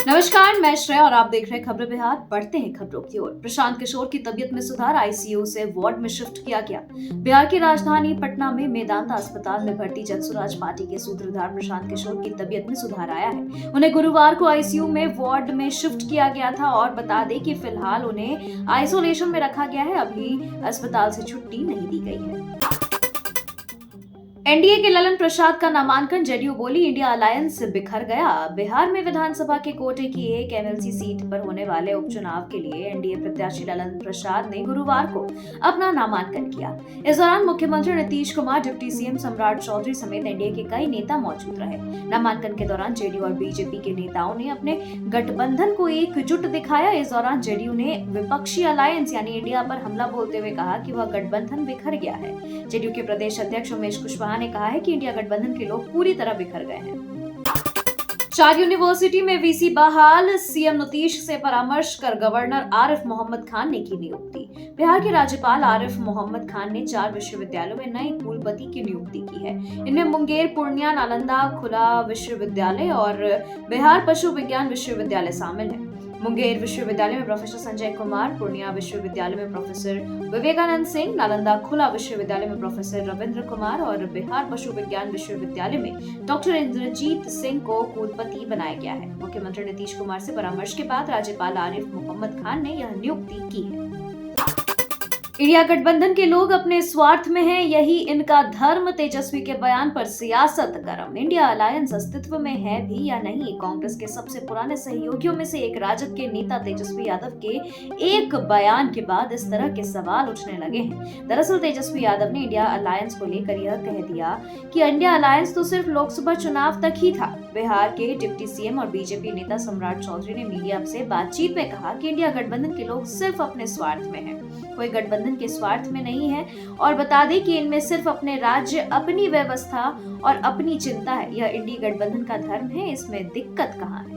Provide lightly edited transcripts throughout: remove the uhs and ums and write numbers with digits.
नमस्कार, मैं श्रेया और आप देख रहे हैं खबरें बिहार। बढ़ते हैं खबरों की ओर। प्रशांत किशोर की तबीयत में सुधार, आईसीयू से वार्ड में शिफ्ट किया गया। बिहार की राजधानी पटना में मेदांता अस्पताल में भर्ती जनसुराज पार्टी के सूत्रधार प्रशांत किशोर की तबीयत में सुधार आया है। उन्हें गुरुवार को आईसीयू में वार्ड में शिफ्ट किया गया था और बता दें कि फिलहाल उन्हें आइसोलेशन में रखा गया है। अभी अस्पताल से छुट्टी नहीं दी गई है। एनडीए के ललन प्रसाद का नामांकन, जेडीयू बोली इंडिया अलायंस बिखर गया। बिहार में विधानसभा के कोटे की एक एमएलसी सीट पर होने वाले उपचुनाव के लिए एनडीए प्रत्याशी ललन प्रसाद ने गुरुवार को अपना नामांकन किया। इस दौरान मुख्यमंत्री नीतीश कुमार, डिप्टी सीएम सम्राट चौधरी समेत एनडीए के कई नेता मौजूद रहे। नामांकन के दौरान जेडीयू और बीजेपी के नेताओं ने अपने गठबंधन को एकजुट दिखाया। इस दौरान जेडीयू ने विपक्षी अलायंस यानी इंडिया पर हमला बोलते हुए कहा कि वह गठबंधन बिखर गया है। जेडीयू के प्रदेश अध्यक्ष उमेश कुशवाहा ने कहा है कि इंडिया गठबंधन के लोग पूरी तरह बिखर गए हैं। 4 यूनिवर्सिटी में वीसी बहाल, सीएम नीतीश से परामर्श कर गवर्नर आरिफ मोहम्मद खान ने की नियुक्ति। बिहार के राज्यपाल आरिफ मोहम्मद खान ने 4 विश्वविद्यालयों में नए कुलपति की नियुक्ति की है। इनमें मुंगेर, पूर्णिया, नालंदा खुला विश्वविद्यालय और बिहार पशु विज्ञान विश्वविद्यालय शामिल है। मुंगेर विश्वविद्यालय में प्रोफेसर संजय कुमार, पूर्णिया विश्वविद्यालय में प्रोफेसर विवेकानंद सिंह, नालंदा खुला विश्वविद्यालय में प्रोफेसर रविंद्र कुमार और बिहार पशु विज्ञान विश्वविद्यालय में डॉक्टर इंद्रजीत सिंह को कुलपति बनाया गया है। मुख्यमंत्री नीतीश कुमार से परामर्श के बाद राज्यपाल आरिफ मोहम्मद खान ने यह नियुक्ति की है। इंडिया गठबंधन के लोग अपने स्वार्थ में हैं, यही इनका धर्म, तेजस्वी के बयान पर सियासत गरम। इंडिया अलायंस अस्तित्व में है भी या नहीं, कांग्रेस के सबसे पुराने सहयोगियों में से एक राजद के नेता तेजस्वी यादव के एक बयान के बाद इस तरह के सवाल उठने लगे हैं। दरअसल तेजस्वी यादव ने इंडिया अलायंस को लेकर यह कह दिया कि इंडिया अलायंस तो सिर्फ लोकसभा चुनाव तक ही था। बिहार के डिप्टी सीएम और बीजेपी नेता सम्राट चौधरी ने मीडिया से बातचीत में कहा कि इंडिया गठबंधन के लोग सिर्फ अपने स्वार्थ में हैं, कोई गठबंधन के स्वार्थ में नहीं है और बता दें कि इनमें सिर्फ अपने राज्य, अपनी व्यवस्था और अपनी चिंता है। यह इंडी गठबंधन का धर्म है, इसमें दिक्कत कहाँ है।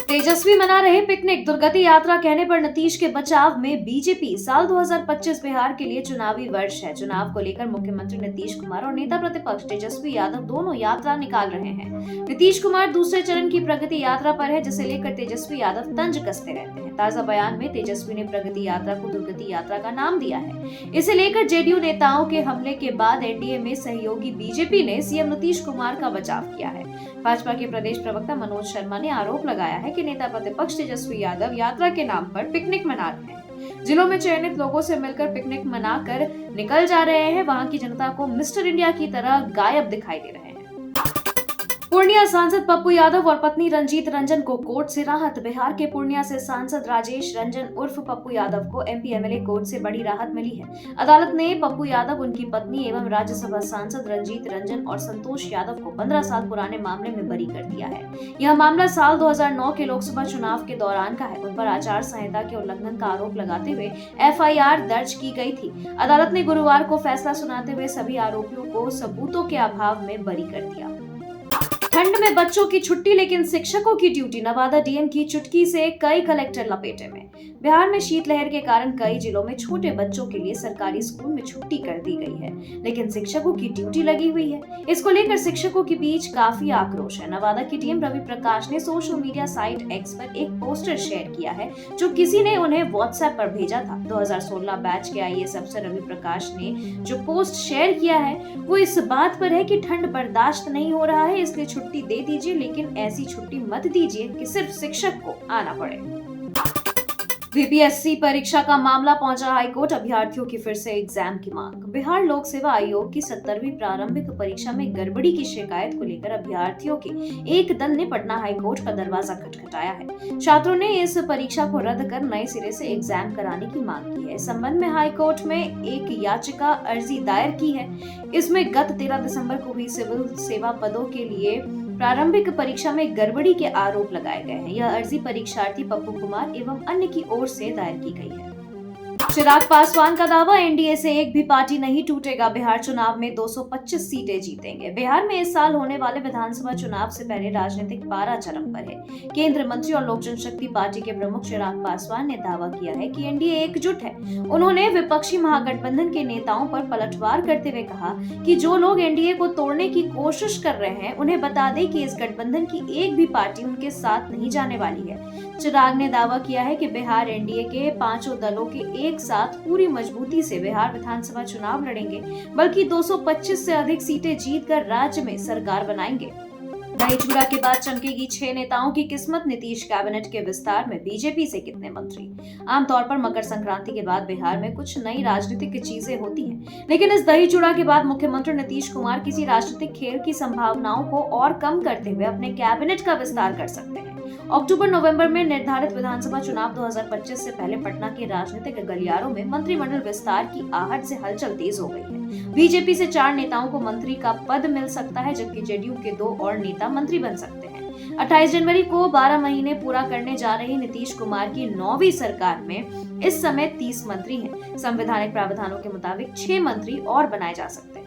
तेजस्वी मना रहे पिकनिक, दुर्गति यात्रा कहने पर नीतीश के बचाव में बीजेपी। साल 2025 बिहार के लिए चुनावी वर्ष है। चुनाव को लेकर मुख्यमंत्री नीतीश कुमार और नेता प्रतिपक्ष तेजस्वी यादव दोनों यात्रा निकाल रहे हैं। नीतीश कुमार दूसरे चरण की प्रगति यात्रा पर है, जिसे लेकर तेजस्वी यादव तंज कसते रहते हैं। ताजा बयान में तेजस्वी ने प्रगति यात्रा को दुर्गति यात्रा का नाम दिया है। इसे लेकर जेडीयू नेताओं के हमले के बाद एनडीए में सहयोगी बीजेपी ने सीएम नीतीश कुमार का बचाव किया है। भाजपा के प्रदेश प्रवक्ता मनोज शर्मा ने आरोप लगाया है कि नेता प्रतिपक्ष तेजस्वी यादव यात्रा के नाम पर पिकनिक मना रहे हैं। जिलों में चयनित लोगों से मिलकर पिकनिक मनाकर निकल जा रहे हैं। वहां की जनता को मिस्टर इंडिया की तरह गायब दिखाई दे रहे हैं। पूर्णिया सांसद पप्पू यादव और पत्नी रंजीत रंजन को कोर्ट से राहत। बिहार के पूर्णिया से सांसद राजेश रंजन उर्फ पप्पू यादव को एमपी एमएलए कोर्ट से बड़ी राहत मिली है। अदालत ने पप्पू यादव, उनकी पत्नी एवं राज्यसभा सांसद रंजीत रंजन और संतोष यादव को 15 साल पुराने मामले में बरी कर दिया है। यह मामला साल 2009 के लोकसभा चुनाव के दौरान का है। उन पर आचार संहिता के उल्लंघन का आरोप लगाते हुए एफआईआर दर्ज की गई थी। अदालत ने गुरुवार को फैसला सुनाते हुए सभी आरोपियों को सबूतों के अभाव में बरी कर दिया। ठंड में बच्चों की छुट्टी लेकिन शिक्षकों की ड्यूटी। नवादा डीएम की चुटकी से कई कलेक्टर लपेटे में। बिहार में शीतलहर के कारण कई जिलों में छोटे बच्चों के लिए सरकारी स्कूल में छुट्टी कर दी गई है, लेकिन शिक्षकों की ड्यूटी लगी हुई है। इसको लेकर शिक्षकों के बीच काफी आक्रोश है। नवादा की डीएम रवि प्रकाश ने सोशल मीडिया साइट एक्स पर एक पोस्टर शेयर किया है, जो किसी ने उन्हें व्हाट्सएप पर भेजा था। 2016 बैच के आईएएस अफसर रवि प्रकाश ने जो पोस्ट शेयर किया है वो इस बात पर है कि ठंड बर्दाश्त नहीं हो रहा है, इसलिए छुट्टी दे दीजिए, लेकिन ऐसी छुट्टी मत दीजिए कि सिर्फ शिक्षक को आना पड़े। बीपीएससी परीक्षा का मामला पहुंचा हाईकोर्ट, अभ्यर्थियों की फिर से एग्जाम की मांग। बिहार लोक सेवा आयोग की 70वीं प्रारंभिक परीक्षा में गड़बड़ी की शिकायत को लेकर अभ्यर्थियों के एक दल ने पटना हाईकोर्ट का दरवाजा खटखटाया है। छात्रों ने इस परीक्षा को रद्द कर नए सिरे से एग्जाम कराने की मांग की है। इस संबंध में हाईकोर्ट में एक याचिका अर्जी दायर की है। इसमें गत 13 दिसंबर को हुई सिविल सेवा पदों के लिए प्रारंभिक परीक्षा में गड़बड़ी के आरोप लगाए गए हैं। यह अर्जी परीक्षार्थी पप्पू कुमार एवं अन्य की ओर से दायर की गई है। चिराग पासवान का दावा, एनडीए से एक भी पार्टी नहीं टूटेगा, बिहार चुनाव में 225 सीटें जीतेंगे। बिहार में इस साल होने वाले विधानसभा चुनाव से पहले राजनीतिक पारा चरम पर है। केंद्रीय मंत्री और लोक जनशक्ति पार्टी के प्रमुख चिराग पासवान ने दावा किया है कि एनडीए एकजुट है। उन्होंने विपक्षी महागठबंधन के नेताओं पर पलटवार करते हुए कहा कि जो लोग एनडीए को तोड़ने की कोशिश कर रहे हैं, उन्हें बता दें कि इस गठबंधन की एक भी पार्टी उनके साथ नहीं जाने वाली है। चिराग ने दावा किया है कि बिहार एनडीए के पांचों दलों के एक साथ पूरी मजबूती से बिहार विधानसभा चुनाव लड़ेंगे, बल्कि 225 से अधिक सीटें जीतकर राज्य में सरकार बनाएंगे। दही चूड़ा के बाद चमकेगी 6 नेताओं की किस्मत, नीतीश कैबिनेट के विस्तार में बीजेपी से कितने मंत्री। आमतौर पर मकर संक्रांति के बाद बिहार में कुछ नई राजनीतिक चीजें होती हैं, लेकिन इस दही चूड़ा के बाद मुख्यमंत्री नीतीश कुमार किसी राजनीतिक खेल की संभावनाओं को और कम करते हुए अपने कैबिनेट का विस्तार कर सकते हैं। अक्टूबर-नवंबर में निर्धारित विधानसभा चुनाव 2025 से पहले पटना के राजनीतिक गलियारों में मंत्रिमंडल विस्तार की आहट से हलचल तेज हो गई है। बीजेपी से 4 नेताओं को मंत्री का पद मिल सकता है, जबकि जेडीयू के 2 और नेता मंत्री बन सकते हैं। 28 जनवरी को 12 महीने पूरा करने जा रही नीतीश कुमार की 9वीं सरकार में इस समय 30 मंत्री हैं। संवैधानिक प्रावधानों के मुताबिक 6 मंत्री और बनाए जा सकते हैं।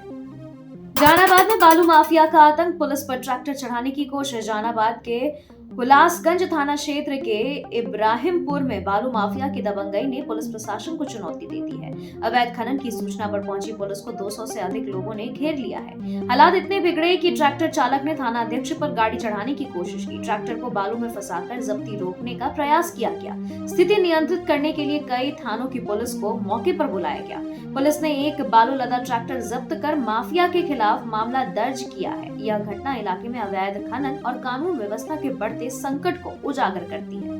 जहानाबाद में बालू माफिया का आतंक, पुलिस पर ट्रैक्टर चढ़ाने की कोशिश। जहानाबाद के हुलासगंज थाना क्षेत्र के इब्राहिमपुर में बालू माफिया की दबंगई ने पुलिस प्रशासन को चुनौती दे दी है। अवैध खनन की सूचना पर पहुंची पुलिस को 200 से अधिक लोगों ने घेर लिया है। हालात इतने बिगड़े कि ट्रैक्टर चालक ने थाना अध्यक्ष पर गाड़ी चढ़ाने की कोशिश की। ट्रैक्टर को बालू में फंसाकर जब्ती रोकने का प्रयास किया गया। स्थिति नियंत्रित करने के लिए कई थानों की पुलिस को मौके पर बुलाया गया। पुलिस ने एक बालू लदा ट्रैक्टर जब्त कर माफिया के खिलाफ मामला दर्ज किया है। यह घटना इलाके में अवैध खनन और कानून व्यवस्था के बढ़ते संकट को उजागर करती है।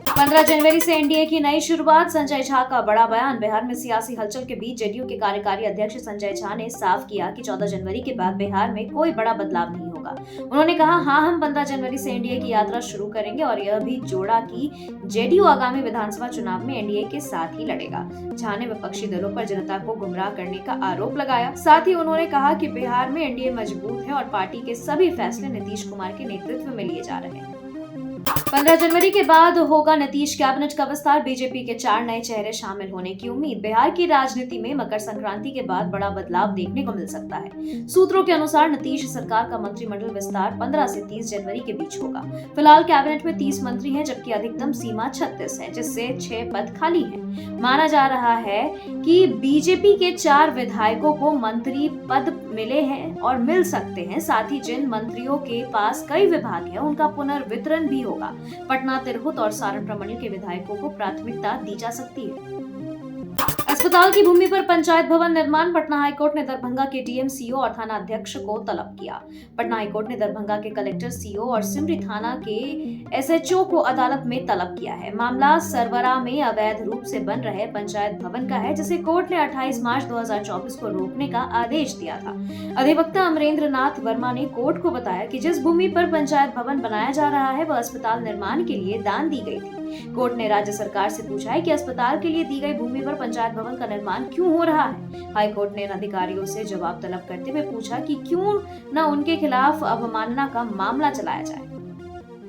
15 जनवरी से एनडीए की नई शुरुआत, संजय झा का बड़ा बयान। बिहार में सियासी हलचल के बीच जेडीयू के कार्यकारी अध्यक्ष संजय झा ने साफ किया कि 14 जनवरी के बाद बिहार में कोई बड़ा बदलाव नहीं होगा। उन्होंने कहा, हम 15 जनवरी से एनडीए की यात्रा शुरू करेंगे और यह भी जोड़ा कि जेडीयू आगामी विधानसभा चुनाव में एनडीए के साथ ही लड़ेगा। झा ने विपक्षी दलों पर जनता को गुमराह करने का आरोप लगाया। साथ ही उन्होंने कहा कि बिहार में एनडीए मजबूत है और पार्टी के सभी फैसले नीतीश कुमार के नेतृत्व में लिए जा रहे हैं। 15 जनवरी के बाद होगा नीतीश कैबिनेट का विस्तार, बीजेपी के 4 नए चेहरे शामिल होने की उम्मीद। बिहार की राजनीति में मकर संक्रांति के बाद बड़ा बदलाव देखने को मिल सकता है। सूत्रों के अनुसार नीतीश सरकार का मंत्रिमंडल विस्तार 15 से 30 जनवरी के बीच होगा। फिलहाल कैबिनेट में 30 मंत्री हैं, जबकि अधिकतम सीमा 36 है, जिससे 6 पद खाली हैं। माना जा रहा है कि बीजेपी के 4 विधायकों को मंत्री पद मिले हैं और मिल सकते हैं। साथ ही जिन मंत्रियों के पास कई विभाग है, उनका पुनर्वितरण भी होगा। पटना, तिरहुत और सारण प्रमंडल के विधायकों को प्राथमिकता दी जा सकती है। अस्पताल की भूमि पर पंचायत भवन निर्माण, पटना हाईकोर्ट ने दरभंगा के डीएम, सीओ और थाना अध्यक्ष को तलब किया। पटना हाईकोर्ट ने दरभंगा के कलेक्टर, सीओ और सिमरी थाना के एसएचओ को अदालत में तलब किया है। मामला सरवरा में अवैध रूप से बन रहे पंचायत भवन का है, जिसे कोर्ट ने 28 मार्च 2024 को रोकने का आदेश दिया था। अधिवक्ता अमरेंद्र नाथ वर्मा ने कोर्ट को बताया कि जिस भूमि पर पंचायत भवन बनाया जा रहा है, वह अस्पताल निर्माण के लिए दान दी गई थी। कोर्ट ने राज्य सरकार से पूछा है कि अस्पताल के लिए दी गई भूमि पर पंचायत भवन का निर्माण क्यों हो रहा है। हाईकोर्ट ने इन अधिकारियों से जवाब तलब करते हुए पूछा कि क्यों न उनके खिलाफ अवमानना का मामला चलाया जाए।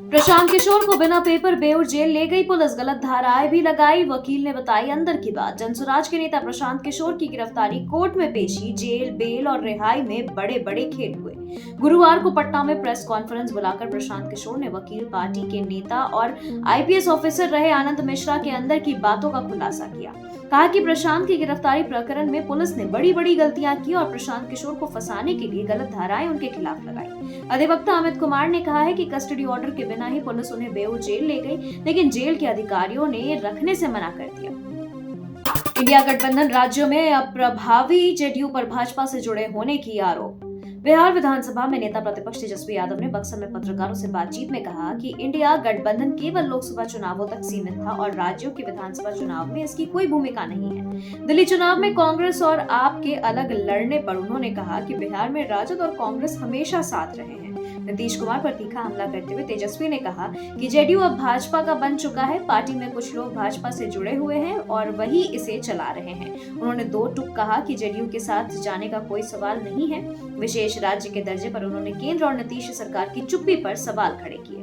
प्रशांत किशोर को बिना पेपर बेऊर जेल ले गई पुलिस, गलत धाराएं भी लगाई। वकील ने बताई अंदर की बात। जनसुराज के नेता प्रशांत किशोर की गिरफ्तारी, कोर्ट में पेशी, जेल, बेल और रिहाई में बड़े बड़े खेल हुए। गुरुवार को पटना में प्रेस कॉन्फ्रेंस बुलाकर प्रशांत किशोर ने वकील, पार्टी के नेता और आईपीएस ऑफिसर रहे आनंद मिश्रा के अंदर की बातों का खुलासा किया। कहा कि प्रशांत की गिरफ्तारी प्रकरण में पुलिस ने बड़ी बड़ी गलतियां की और प्रशांत किशोर को फंसाने के लिए गलत धाराएं उनके खिलाफ लगाई। अधिवक्ता अमित कुमार ने कहा है कि कस्टडी ऑर्डर के बिना ही पुलिस उन्हें बेऊर जेल ले गई, लेकिन जेल के अधिकारियों ने रखने से मना कर दिया। इंडिया गठबंधन राज्यों में अप्रभावी, जेडीयू पर भाजपा से जुड़े होने की आरोप। बिहार विधानसभा में नेता प्रतिपक्ष तेजस्वी यादव ने बक्सर में पत्रकारों से बातचीत में कहा कि इंडिया गठबंधन केवल लोकसभा चुनावों तक सीमित था और राज्यों के विधानसभा चुनाव में इसकी कोई भूमिका नहीं है। दिल्ली चुनाव में कांग्रेस और आप के अलग लड़ने पर उन्होंने कहा कि बिहार में राजद और कांग्रेस हमेशा साथ रहे हैं। नीतीश कुमार पर तीखा हमला करते हुए तेजस्वी ने कहा कि जेडीयू अब भाजपा का बन चुका है। पार्टी में कुछ लोग भाजपा से जुड़े हुए हैं और वही इसे चला रहे हैं। उन्होंने 2 टूक कहा कि जेडीयू के साथ जाने का कोई सवाल नहीं है। विशेष राज्य के दर्जे पर उन्होंने केंद्र और नीतीश सरकार की चुप्पी पर सवाल खड़े किए।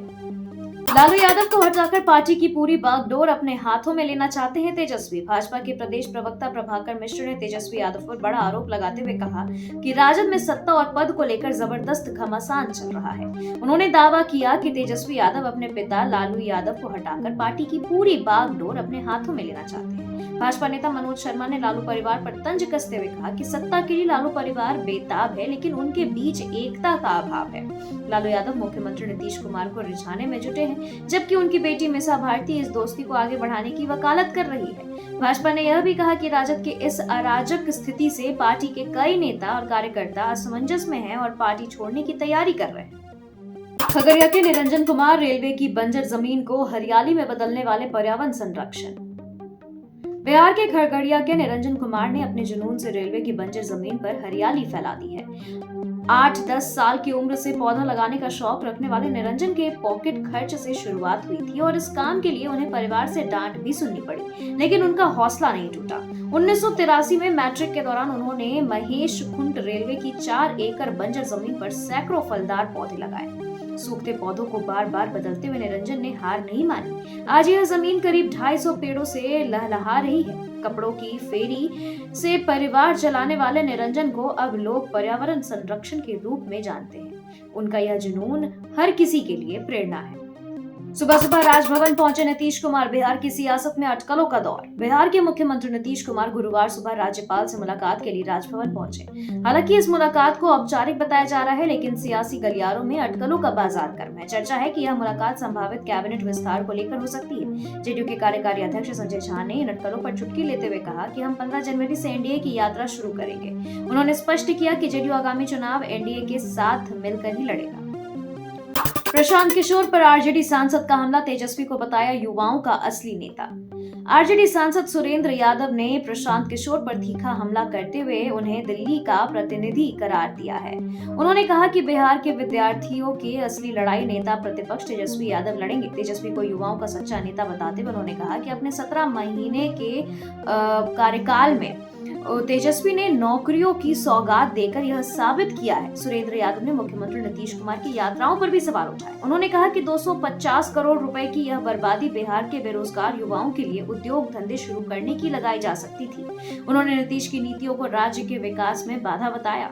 लालू यादव को हटाकर पार्टी की पूरी बागडोर अपने हाथों में लेना चाहते हैं तेजस्वी। भाजपा के प्रदेश प्रवक्ता प्रभाकर मिश्र ने तेजस्वी यादव पर बड़ा आरोप लगाते हुए कहा कि राजद में सत्ता और पद को लेकर जबरदस्त घमासान चल रहा है। उन्होंने दावा किया कि तेजस्वी यादव अपने पिता लालू यादव को हटाकर पार्टी की पूरी बागडोर अपने हाथों में लेना चाहते हैं। भाजपा नेता मनोज शर्मा ने लालू परिवार पर तंज कसते हुए कहा कि सत्ता के लिए लालू परिवार बेताब है, लेकिन उनके बीच एकता का अभाव है। लालू यादव मुख्यमंत्री नीतीश कुमार को रिझाने में जुटे हैं, जबकि उनकी बेटी मिसा भारती इस दोस्ती को आगे बढ़ाने की वकालत कर रही है। भाजपा ने यह भी कहा कि राजद के इस अराजक स्थिति से पार्टी के कई नेता और कार्यकर्ता असमंजस में हैं और पार्टी छोड़ने की तैयारी कर रहे हैं। खगड़िया के निरंजन कुमार रेलवे की बंजर जमीन को हरियाली में बदलने वाले पर्यावरण संरक्षण। बिहार के खगड़िया के निरंजन कुमार ने अपने जुनून से रेलवे की बंजर जमीन पर हरियाली फैला दी है। 8-10 साल की उम्र से पौधा लगाने का शौक रखने वाले निरंजन के पॉकेट खर्च से शुरुआत हुई थी और इस काम के लिए उन्हें परिवार से डांट भी सुननी पड़ी, लेकिन उनका हौसला नहीं टूटा। 1983 में मैट्रिक के दौरान उन्होंने महेश खुंट रेलवे की 4 एकड़ बंजर जमीन पर सैकड़ों फलदार पौधे लगाए। सूखते पौधों को बार बार बदलते हुए निरंजन ने हार नहीं मानी। आज यह जमीन करीब 250 पेड़ों से लहलहा रही है। कपड़ों की फेरी से परिवार चलाने वाले निरंजन को अब लोग पर्यावरण संरक्षण के रूप में जानते हैं। उनका यह जुनून हर किसी के लिए प्रेरणा है। सुबह सुबह राजभवन पहुंचे नीतीश कुमार। बिहार की सियासत में अटकलों का दौर। बिहार के मुख्यमंत्री नीतीश कुमार गुरुवार सुबह राज्यपाल से मुलाकात के लिए राजभवन पहुंचे। हालांकि इस मुलाकात को औपचारिक बताया जा रहा है, लेकिन सियासी गलियारों में अटकलों का बाजार गर्म है। चर्चा है कि यह मुलाकात संभावित कैबिनेट विस्तार को लेकर हो सकती है। जेडीयू के कार्यकारी अध्यक्ष संजय झा ने इन अटकलों पर चुटकी लेते हुए कहा कि हम 15 जनवरी से एनडीए की यात्रा शुरू करेंगे। उन्होंने स्पष्ट किया कि जेडीयू आगामी चुनाव एनडीए के साथ मिलकर ही लड़ेगा। प्रशांत किशोर पर आरजेडी सांसद का हमला। तेजस्वी को बताया युवाओं का असली नेता। आरजेडी सांसद सुरेंद्र यादव ने प्रशांत किशोर पर तीखा हमला करते हुए उन्हें दिल्ली का प्रतिनिधि करार दिया है। उन्होंने कहा कि बिहार के विद्यार्थियों के असली लड़ाई नेता प्रतिपक्ष तेजस्वी यादव लड़ेंगे। तेजस्वी को युवाओं का सच्चा नेता बताते हुए उन्होंने कहा कि अपने 17 महीने के कार्यकाल में तेजस्वी ने नौकरियों की सौगात देकर यह साबित किया है। सुरेंद्र यादव ने मुख्यमंत्री नीतीश कुमार की यात्राओं पर भी सवाल उठाए। उन्होंने कहा कि 250 करोड़ रुपए की यह बर्बादी बिहार के बेरोजगार युवाओं के लिए उद्योग धंधे शुरू करने की लगाई जा सकती थी। उन्होंने नीतीश की नीतियों को राज्य के विकास में बाधा बताया।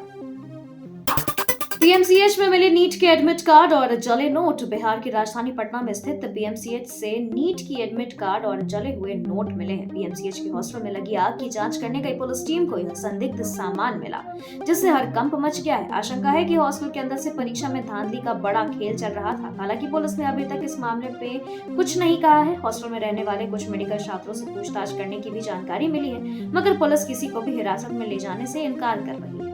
पीएमसीएच में मिले नीट के एडमिट कार्ड और जले नोट। बिहार की राजधानी पटना में स्थित पीएमसीएच से नीट की एडमिट कार्ड और जले हुए नोट मिले हैं। पीएमसीएच के हॉस्टल में लगी आग की जांच करने गई पुलिस टीम को यह संदिग्ध सामान मिला, जिससे हड़कंप मच गया है। आशंका है कि हॉस्टल के अंदर से परीक्षा में धांधली का बड़ा खेल चल रहा था। हालांकि पुलिस ने अभी तक इस मामले पे कुछ नहीं कहा है। हॉस्टल में रहने वाले कुछ मेडिकल छात्रों से पूछताछ करने की भी जानकारी मिली है, मगर पुलिस किसी को भी हिरासत में ले जाने से इनकार कर रही है।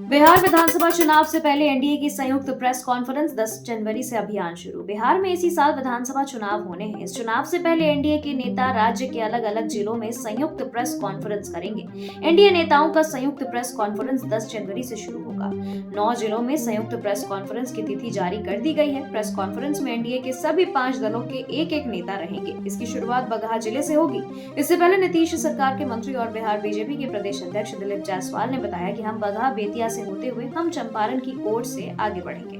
बिहार विधानसभा चुनाव से पहले एनडीए की संयुक्त प्रेस कॉन्फ्रेंस 10 जनवरी से अभियान शुरू। बिहार में इसी साल विधानसभा चुनाव होने हैं। इस चुनाव से पहले एनडीए के नेता राज्य के अलग अलग जिलों में संयुक्त प्रेस कॉन्फ्रेंस करेंगे। एनडीए नेताओं का संयुक्त प्रेस कॉन्फ्रेंस 10 जनवरी से शुरू होगा। 9 जिलों में संयुक्त प्रेस कॉन्फ्रेंस की तिथि जारी कर दी गई है। प्रेस कॉन्फ्रेंस में एनडीए के सभी 5 दलों के एक नेता रहेंगे। इसकी शुरुआत बगहा जिले से होगी। इससे पहले नीतीश सरकार के मंत्री और बिहार बीजेपी के प्रदेश अध्यक्ष दिलीप जायसवाल ने बताया कि हम बगहा बेतिया से होते हुए हम चंपारण की ओर से आगे बढ़ेंगे।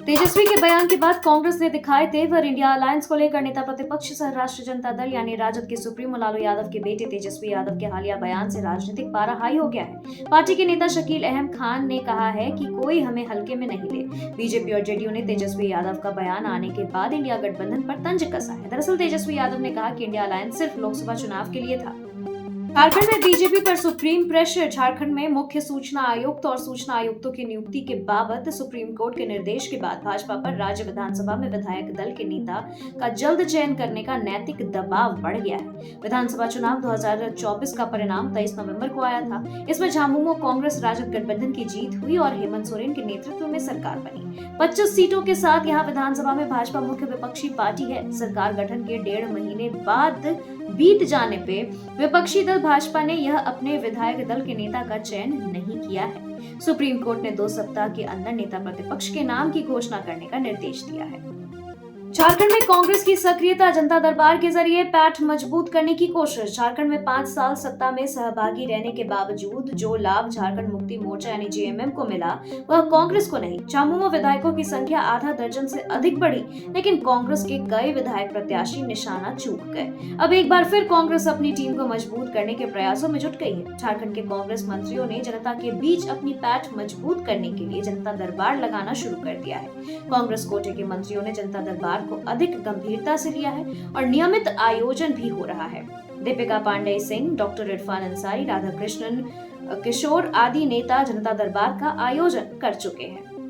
तेजस्वी के बयान के बाद कांग्रेस ने दिखाए तेवर। इंडिया अलायंस को लेकर नेता प्रतिपक्ष सह राष्ट्रीय जनता दल यानी राजद के सुप्रीमो लालू यादव के बेटे तेजस्वी यादव के हालिया बयान से राजनीतिक पारा हाई हो गया है। पार्टी के नेता शकील अहमद खान ने कहा है कि कोई हमें हल्के में नहीं ले। बीजेपी और जेडीयू ने तेजस्वी यादव का बयान आने के बाद इंडिया गठबंधन पर तंज कसा है। दरअसल तेजस्वी यादव ने कहा कि इंडिया अलायंस सिर्फ लोकसभा चुनाव के लिए था। झारखंड में बीजेपी पर सुप्रीम प्रेशर। झारखंड में मुख्य सूचना आयुक्त और सूचना आयुक्तों की नियुक्ति के बाबत सुप्रीम कोर्ट के निर्देश के बाद भाजपा पर राज्य विधानसभा में विधायक दल के नेता का जल्द चयन करने का नैतिक दबाव बढ़ गया है। विधानसभा चुनाव 2024 का परिणाम 23 नवंबर को आया था। इसमें झामुमो कांग्रेस राजद गठबंधन की जीत हुई और हेमंत सोरेन के नेतृत्व में सरकार बनी। 25 सीटों के साथ यहाँ विधानसभा में भाजपा मुख्य विपक्षी पार्टी है। सरकार गठन के 1.5 महीने बाद बीत जाने पे विपक्षी दल भाजपा ने यह अपने विधायक दल के नेता का चयन नहीं किया है। सुप्रीम कोर्ट ने 2 सप्ताह के अंदर नेता प्रतिपक्ष के नाम की घोषणा करने का निर्देश दिया है। झारखंड में कांग्रेस की सक्रियता, जनता दरबार के जरिए पैठ मजबूत करने की कोशिश। झारखंड में 5 साल सत्ता में सहभागी रहने के बावजूद जो लाभ झारखंड मुक्ति मोर्चा यानी जेएमएम को मिला, वह कांग्रेस को नहीं। झामुमो विधायकों की संख्या आधा दर्जन से अधिक बढ़ी, लेकिन कांग्रेस के कई विधायक प्रत्याशी निशाना चूक गए। अब एक बार फिर कांग्रेस अपनी टीम को मजबूत करने के प्रयासों में जुट गई है। झारखंड के कांग्रेस मंत्रियों ने जनता के बीच अपनी पैठ मजबूत करने के लिए जनता दरबार लगाना शुरू कर दिया है। कांग्रेस कोटे के मंत्रियों ने जनता दरबार को अधिक गंभीरता से लिया है और नियमित आयोजन भी हो रहा है। दीपिका पांडेय सिंह, डॉक्टर इरफान अंसारी, राधाकृष्णन किशोर आदि नेता जनता दरबार का आयोजन कर चुके हैं।